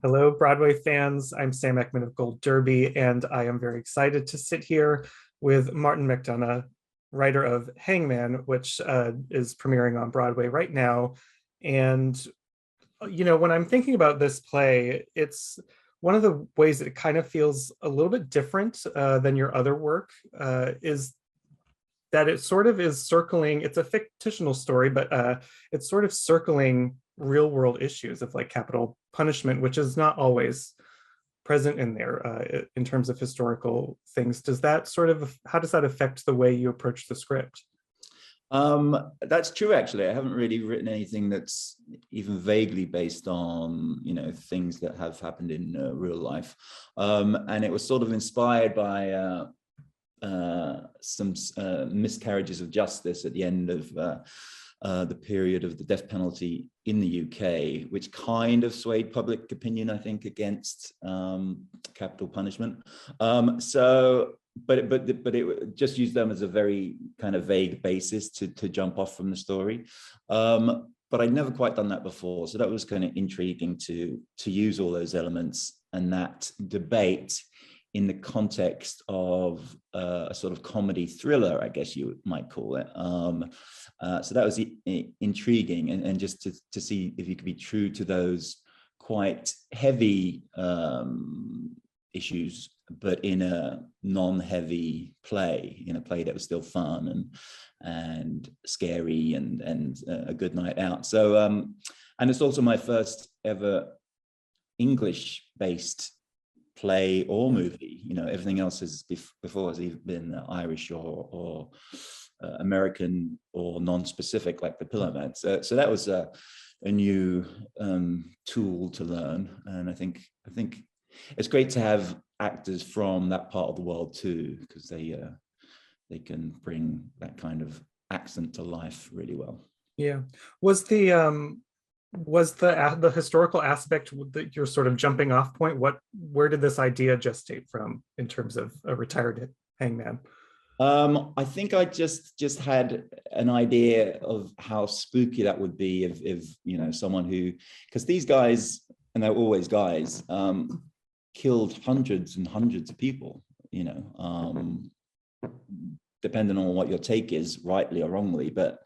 Hello, Broadway fans. I'm Sam Eckmann of Gold Derby, and I am very excited to sit here with Martin McDonagh, writer of Hangman, which is premiering on Broadway right now. And, when I'm thinking about this play, it's one of the ways that it kind of feels a little bit different than your other work is that it sort of is circling, it's a fictional story, but it's sort of circling real world issues of like capital punishment, which is not always present in there in terms of historical things. How does that affect the way you approach the script? That's true, actually. I haven't really written anything that's even vaguely based on, things that have happened in real life. And it was sort of inspired by some miscarriages of justice at the end of the period of the death penalty in the UK, which kind of swayed public opinion, I think, against capital punishment. But it just used them as a very kind of vague basis to jump off from the story. But I'd never quite done that before, so that was kind of intriguing to use all those elements and that debate in the context of a sort of comedy thriller, I guess you might call it. So that was intriguing, and just to see if you could be true to those quite heavy issues, but in a non-heavy play, in a play that was still fun and scary and a good night out. So, and it's also my first ever English-based play or movie. Everything else has before has either been Irish or American or non-specific, like The Pillowman. So that was a new tool to learn, and I think it's great to have actors from that part of the world too, because they can bring that kind of accent to life really well. Yeah. Was the historical aspect that you're sort of jumping off point? Where did this idea gestate from in terms of a retired hangman? I think I just had an idea of how spooky that would be if someone who, because these guys, and they're always guys, killed hundreds and hundreds of people, depending on what your take is, rightly or wrongly. But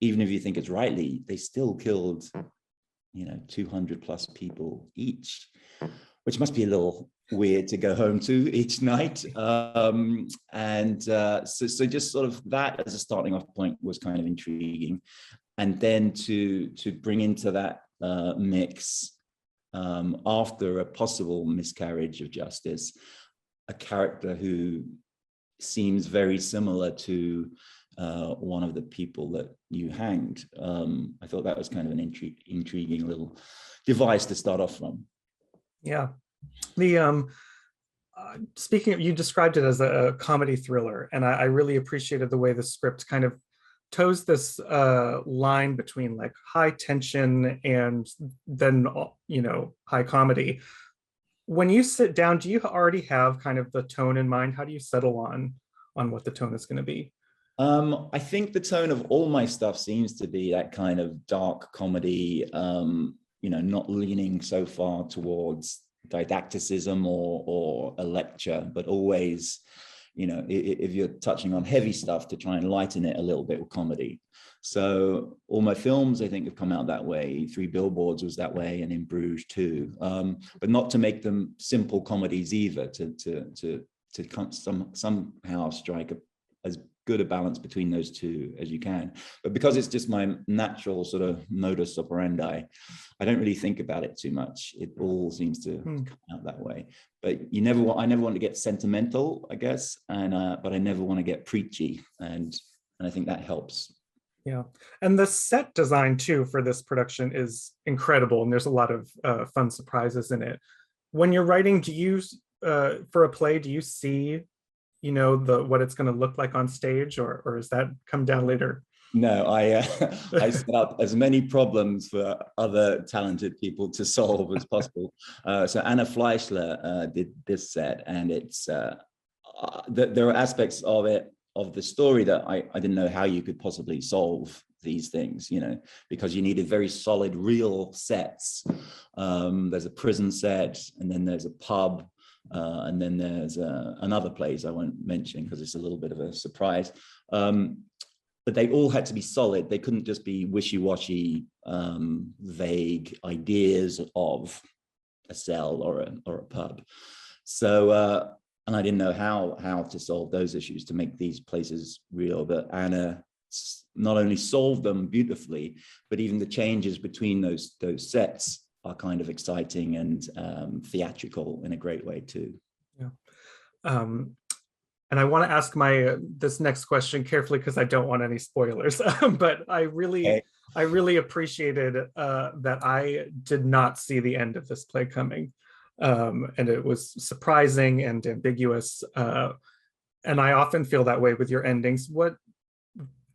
even if you think it's rightly, they still killed 200 plus people each, which must be a little weird to go home to each night. So just sort of that as a starting off point was kind of intriguing. And then to bring into that mix, after a possible miscarriage of justice, a character who seems very similar to one of the people that you hanged. I thought that was kind of an intriguing little device to start off from. Yeah. The speaking of, you described it as a comedy thriller, and I really appreciated the way the script kind of toes this line between like high tension and then high comedy. When you sit down, do you already have kind of the tone in mind? How do you settle on what the tone is going to be? I think the tone of all my stuff seems to be that kind of dark comedy, not leaning so far towards didacticism or a lecture, but always, if you're touching on heavy stuff, to try and lighten it a little bit with comedy. So all my films, I think, have come out that way. Three Billboards was that way, and In Bruges too. But not to make them simple comedies either, to somehow strike as good a balance between those two as you can. But because it's just my natural sort of modus operandi, I don't really think about it too much. It all seems to come out that way. But I never want to get sentimental, I guess, but I never want to get preachy, and I think that helps. Yeah, and the set design too for this production is incredible, and there's a lot of fun surprises in it. When you're writing, do you for a play, do you see what it's going to look like on stage, or does that come down later? No, I set up as many problems for other talented people to solve as possible. So Anna Fleischler did this set, and it's there are aspects of it, of the story, that I didn't know how you could possibly solve these things, you know, because you needed very solid, real sets. There's a prison set, and then there's a pub, and then there's another place I won't mention because it's a little bit of a surprise. But they all had to be solid. They couldn't just be wishy-washy, vague ideas of a cell or a pub. So, and I didn't know how to solve those issues to make these places real. But Anna not only solved them beautifully, but even the changes between those sets are kind of exciting and theatrical in a great way too. Yeah. And I want to ask this next question carefully because I don't want any spoilers. But I really appreciated that I did not see the end of this play coming, and it was surprising and ambiguous. And I often feel that way with your endings. What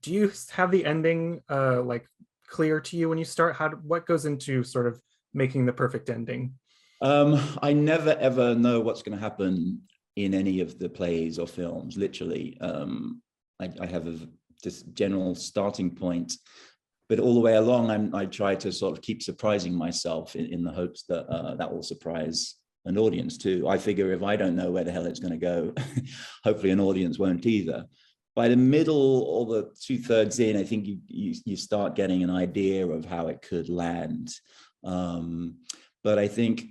do you have the ending like clear to you when you start? What goes into sort of making the perfect ending? I never ever know what's going to happen in any of the plays or films, literally. I have this general starting point, but all the way along, I try to sort of keep surprising myself in the hopes that that will surprise an audience too. I figure if I don't know where the hell it's going to go, hopefully an audience won't either. By the middle or the 2/3 in, I think you start getting an idea of how it could land. But I think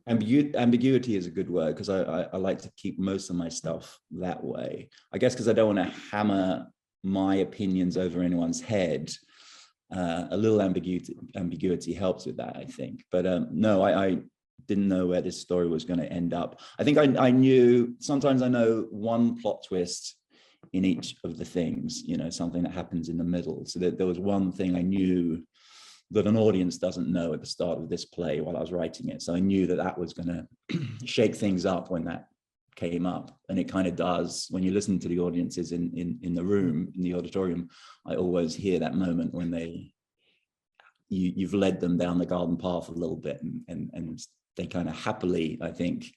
ambiguity is a good word, because I like to keep most of my stuff that way. I guess because I don't want to hammer my opinions over anyone's head. A little ambiguity helps with that, I think. But no, I didn't know where this story was going to end up. I think I knew, sometimes I know one plot twist in each of the things, you know, something that happens in the middle. So that there was one thing I knew that an audience doesn't know at the start of this play while I was writing it. So I knew that was going to shake things up when that came up. And it kind of does. When you listen to the audiences in the room, in the auditorium, I always hear that moment when you've led them down the garden path a little bit, and they kind of happily, I think,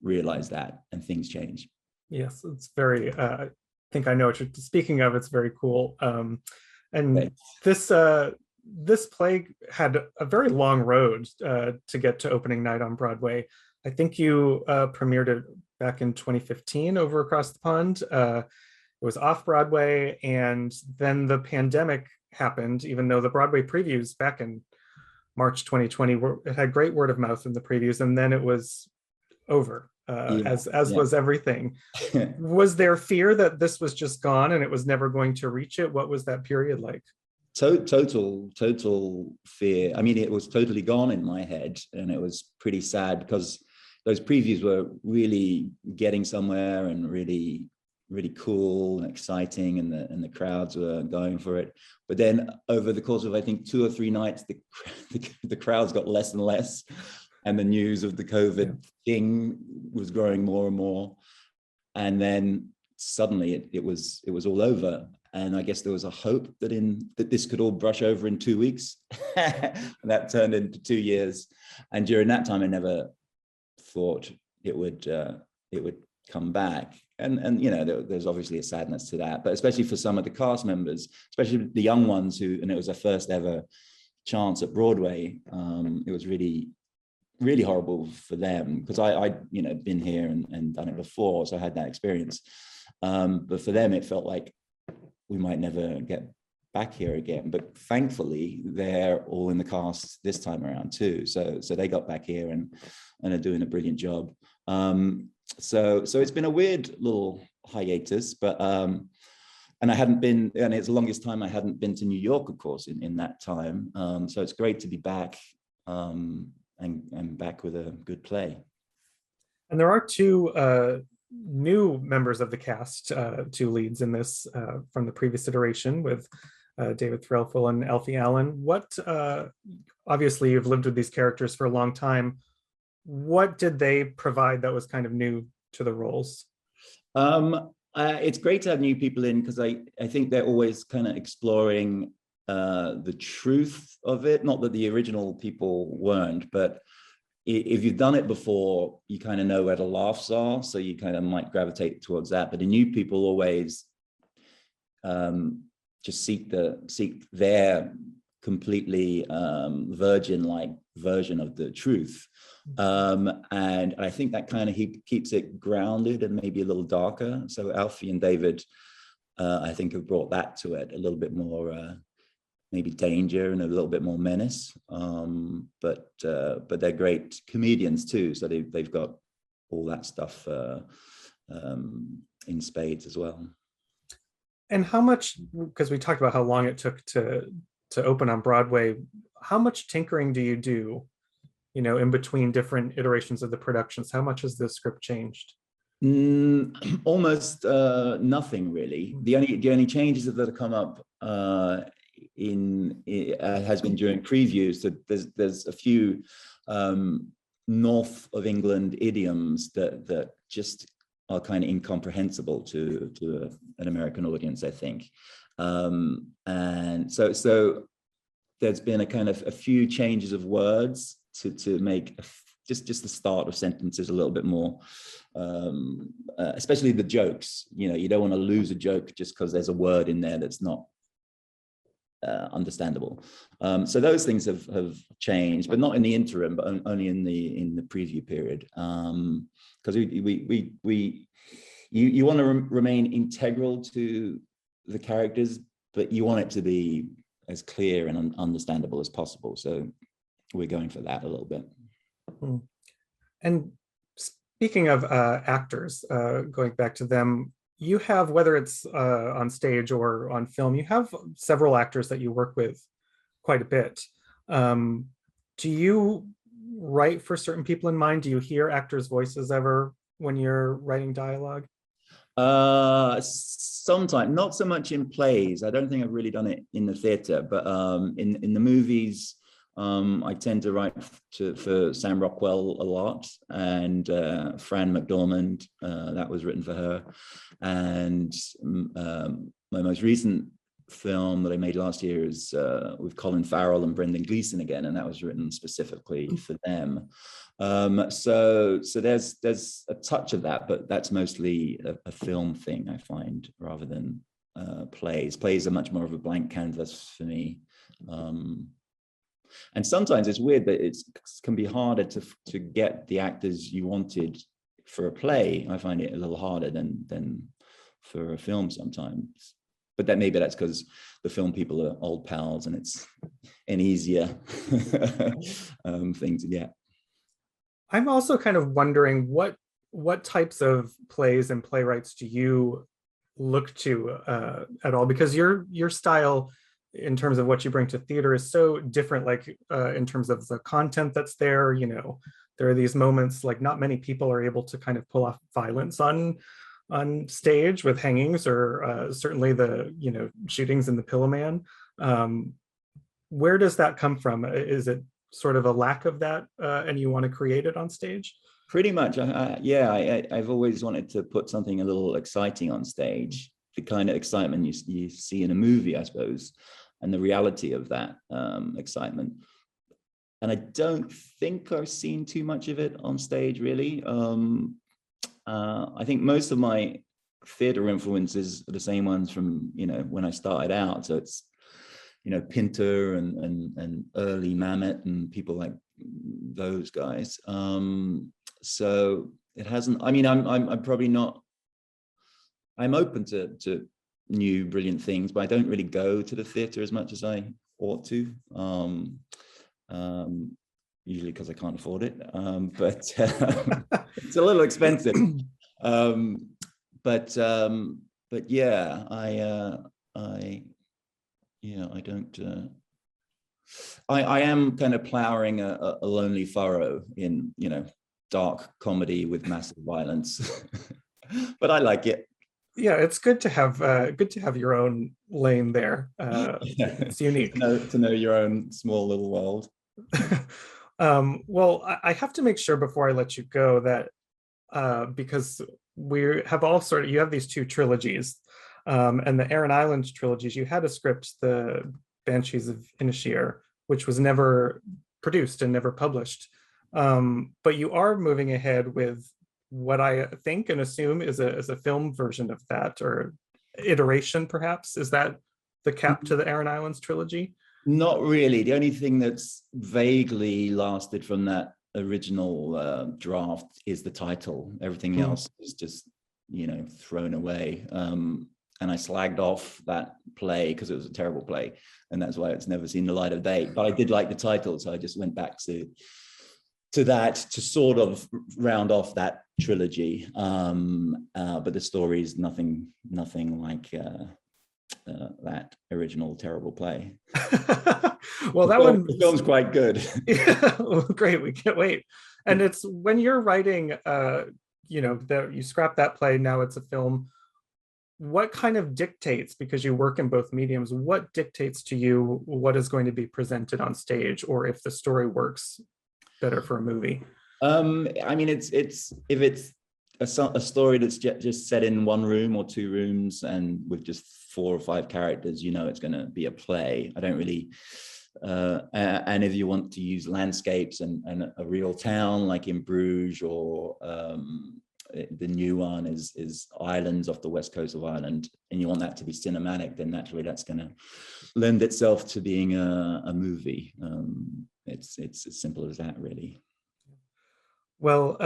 realize that, and things change. Yes, it's very, I think I know what you're speaking of. It's very cool. And this play had a very long road to get to opening night on Broadway. I think you premiered it back in 2015 over across the pond. It was off Broadway, and then the pandemic happened, even though the Broadway previews back in March 2020, it had great word of mouth in the previews, and then it was over, as was everything. Was there fear that this was just gone and it was never going to reach it? What was that period like? Total fear. I mean, it was totally gone in my head, and it was pretty sad because those previews were really getting somewhere and really, really cool and exciting, and the crowds were going for it. But then over the course of, I think, 2 or 3 nights, the crowds got less and less, and the news of the COVID thing was growing more and more. And then suddenly it was all over. And I guess there was a hope that this could all brush over in 2 weeks. And that turned into 2 years. And during that time, I never thought it would come back. And you know, there's obviously a sadness to that, but especially for some of the cast members, especially the young ones and it was their first ever chance at Broadway. It was really, really horrible for them, because I you know, been here and done it before, so I had that experience. But for them, it felt like we might never get back here again. But thankfully, they're all in the cast this time around too. So they got back here and are doing a brilliant job. So it's been a weird little hiatus, but and I hadn't been, and it's the longest time I hadn't been to New York, of course, in that time. So it's great to be back, and back with a good play. And there are 2 new members of the cast, 2 leads in this from the previous iteration, with David Threlfall and Alfie Allen. What, obviously you've lived with these characters for a long time. What did they provide that was kind of new to the roles? It's great to have new people in, because I think they're always kind of exploring the truth of it. Not that the original people weren't, but if you've done it before, you kind of know where the laughs are, so you kind of might gravitate towards that. But the new people always just seek their completely virgin-like version of the truth. And I think that kind of keeps it grounded and maybe a little darker. So Alfie and David, I think, have brought that to it, a little bit more maybe danger and a little bit more menace. But they're great comedians too, so they've got all that stuff in spades as well. And how much, because we talked about how long it took to open on Broadway, how much tinkering do you do, in between different iterations of the productions? How much has the script changed? Almost nothing really. The only changes that have come up has been during previews. So there's a few north of England idioms that just are kind of incomprehensible to an American audience, I think. And so there's been a few changes of words to make just the start of sentences a little bit more, especially the jokes. You don't want to lose a joke just because there's a word in there that's not understandable. So those things have changed, but not in the interim, but only in the preview period. Because you want to remain integral to the characters, but you want it to be as clear and understandable as possible. So we're going for that a little bit. And speaking of actors, going back to them, you have, whether it's on stage or on film, you have several actors that you work with quite a bit. Do you write for certain people in mind? Do you hear actors' voices ever when you're writing dialogue? Sometimes, not so much in plays. I don't think I've really done it in the theater, but in the movies, I tend to write for Sam Rockwell a lot, and Fran McDormand, that was written for her. And my most recent film that I made last year is with Colin Farrell and Brendan Gleeson again, and that was written specifically for them. So there's a touch of that, but that's mostly a film thing, I find, rather than plays. Plays are much more of a blank canvas for me. And sometimes it's weird that it can be harder to get the actors you wanted for a play. I find it a little harder than for a film sometimes. But maybe that's because the film people are old pals and it's an easier thing to get. I'm also kind of wondering what types of plays and playwrights do you look to at all? Because your style, in terms of what you bring to theater, is so different, like in terms of the content that's there. There are these moments, like not many people are able to kind of pull off violence on stage with hangings, or certainly the shootings in The Pillow Man. Where does that come from? Is it sort of a lack of that, and you want to create it on stage? Pretty much, I've always wanted to put something a little exciting on stage, the kind of excitement you see in a movie, I suppose, and the reality of that excitement. And I don't think I've seen too much of it on stage, really. I think most of my theater influences are the same ones from when I started out. So it's Pinter and early Mamet and people like those guys. So it hasn't. I mean, I'm probably not. I'm open to new brilliant things, but I don't really go to the theater as much as I ought to. Usually because I can't afford it, but it's a little expensive. But yeah, I don't. I am kind of plowing a lonely furrow in dark comedy with massive violence, but I like it. Yeah, it's good to have your own lane there. It's unique to know your own small little world. Well, I have to make sure before I let you go that because we have you have these two trilogies, and the Aran Island trilogies, you had a script, the Banshees of Inishir, which was never produced and never published. But you are moving ahead with what I think and assume is a film version of that, or iteration, perhaps. Is that the cap to the Aran Islands trilogy? Not really. The only thing that's vaguely lasted from that original draft is the title. Everything else is just, thrown away. And I slagged off that play because it was a terrible play, and that's why it's never seen the light of day. But I did like the title, so I just went back to that to sort of round off that trilogy. But the story is nothing like that original terrible play. Well, the film's quite good. Yeah, well, great. We can't wait. And it's when you're writing, you scrap that play. Now it's a film. What kind of dictates, because you work in both mediums, what dictates to you what is going to be presented on stage, or if the story works better for a movie? I mean, it's if it's a story that's just set in one room or two rooms and with just 4 or 5 characters, it's going to be a play. I don't really, and if you want to use landscapes and a real town like in Bruges, or the new one is islands off the west coast of Ireland, and you want that to be cinematic, then naturally that's going to lend itself to being a movie. It's as simple as that, really. Well,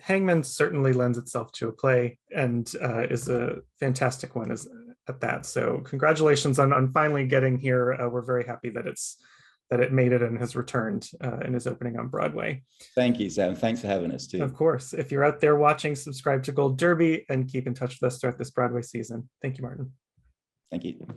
Hangmen certainly lends itself to a play, and is a fantastic one at that. So congratulations on finally getting here. We're very happy that it made it and has returned and is opening on Broadway. Thank you, Sam. Thanks for having us too. Of course. If you're out there watching, subscribe to Gold Derby and keep in touch with us throughout this Broadway season. Thank you, Martin. Thank you.